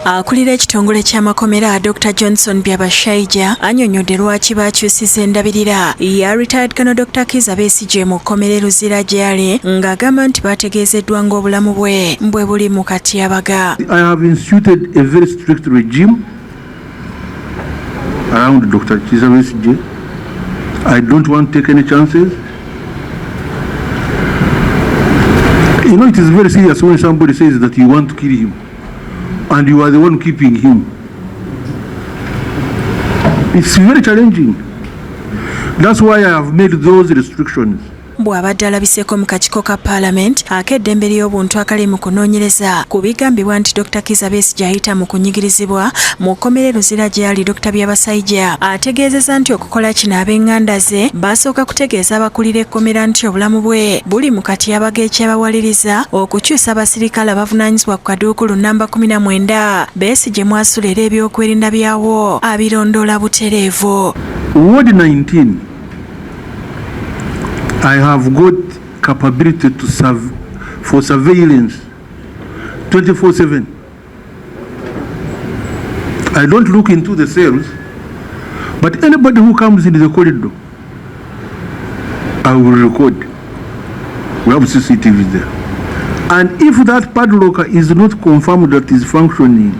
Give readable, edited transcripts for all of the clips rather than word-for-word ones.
Akulira ekitongole ky'amakomera Dr Johnson Byabashayija annyonnyodde lwaki baakyusiza endabirira ya retired Colonel Dr Kiiza Besigye mu kkomera Luzira gy'ali ng'agamba nti baategeezeddwa ng'obulamu bwe buli mu katyabaga. I have instituted a very strict regime around Dr Kiiza Besigye. I don't want to take any chances. You know, it is very serious when somebody says that you want to kill him and you are the one keeping him. It's very challenging. That's why I have made those restrictions. Bw'abadde alabiseko mu kakiiko ka palamenti ak'eddembe ly'obuntu akali mu kunoonyereza ku bigambibwa nti Dr Kizza Besigye ayita mu kunyigirizibwa mu kkomera Luzira gy'ali Dr Besigye ategeezezza nti okukola kino ab'enganda ze basooka kutegeeza abakulira ekkomera nti obulamu bwe buli mu katyabaga ekyabawaliriza okukyusa abasirikale abavunaanyizibwa ku kaduukulu namba 19 Besigye mwasula era ebyokwerinda byawo abirondoola butereevu. Ward 19, I have got capability to serve for surveillance 24/7. I don't look into the cells, but anybody who comes into the corridor, I will record. We have CCTV there. And if that padlock is not confirmed that is functioning,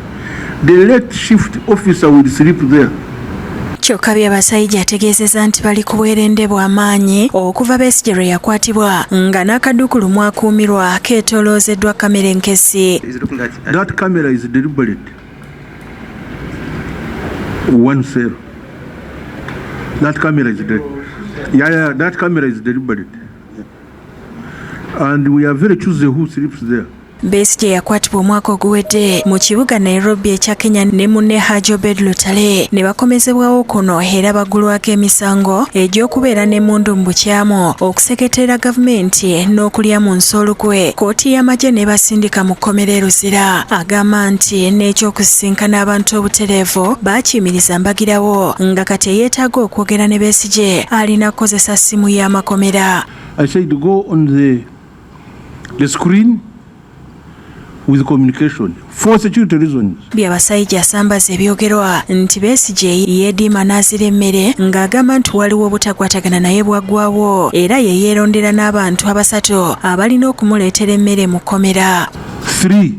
the late shift officer will sleep there. Kyokka Besigye ategeezezza nti bali ku bwerende bw'amaanyi okuva Besigye lwe yakwatibwa nga n'akaduukulu mwakuumirwa keetooloozeddwa kamera enkesi. That camera is deliberate. One cell. That camera is dead. Yeah, that camera is deliberate. And we are very choosy who sleeps there. Besigye yakwatibwa omwaka oguwedde mu kibuga Nairobi ekya Kenya ne munne Haji Obed Lutale ne bakomezebwawo kuno era baggulwako emisango egy'okubeera n'emmundu mu bukyamu okuseketera gavumenti n'okulya mu nsolukwe. Kkooti y'amagye ne basindika mu kkomera Luzira agamba nti n'ekyokusisinkana abantu obutereevu baakiyimiriza mbagirawo nga kati yeetaaga okwogera ne Besigye alina kukozesa ssimu y'amakomera. I said to go on the screen with communication for security reasons. Besigye asambaza ebyogerwa nti Besigye yeediima n'azira emmere ng'agamba nti waliwo obutakwatagana naye bwaggwawo era ye yeerondera n'abantu abasatu abalina okumuleetera emmere mu kkomera. 3,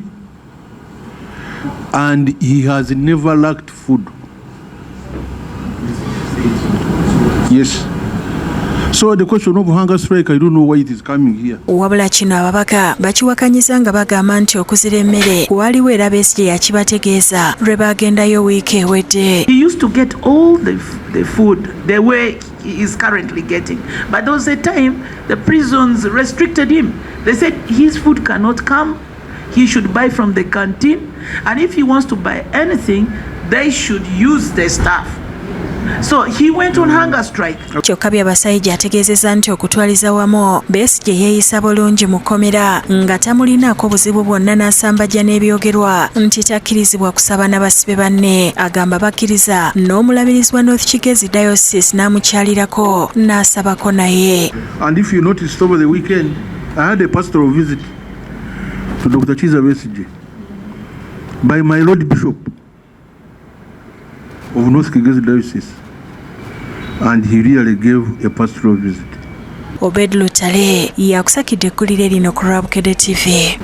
and he has never lacked food. Yes. So the question of hunger strike, I don't know why it is coming here. Wabula kino ababaka bakiwakanyiza nga bagamba nti okuzira emmere waliwo era Besigye yakibategeeza lwe bagendayo wiiki ewedde. He used to get all the food the way he is currently getting. But there was a time the prisons restricted him. They said his food cannot come. He should buy from the canteen. And if he wants to buy anything, they should use the staff. So he went on hunger strike. Kyokka Besigye ategeezezza nti okutwaliza wamu Besigye yeeyisa bulungi mu kkomera nga tamulinaako buzibu bwonna n'asambajja n'ebyogerwa nti takkirizibwa kusaba n'abasibe banne. Agamba bakkiriza n'omulabirizwa North Kigezi Diocese n'amukyalirako n'asabako naye. And if you noticed over the weekend, I had a pastoral visit to Dr Kiiza Besigye by my Lord Bishop of North Kigezi Diocese, and he really gave a pastoral visit. Obed Lutale yakusakidde eggulire lino ku Bukedde TV.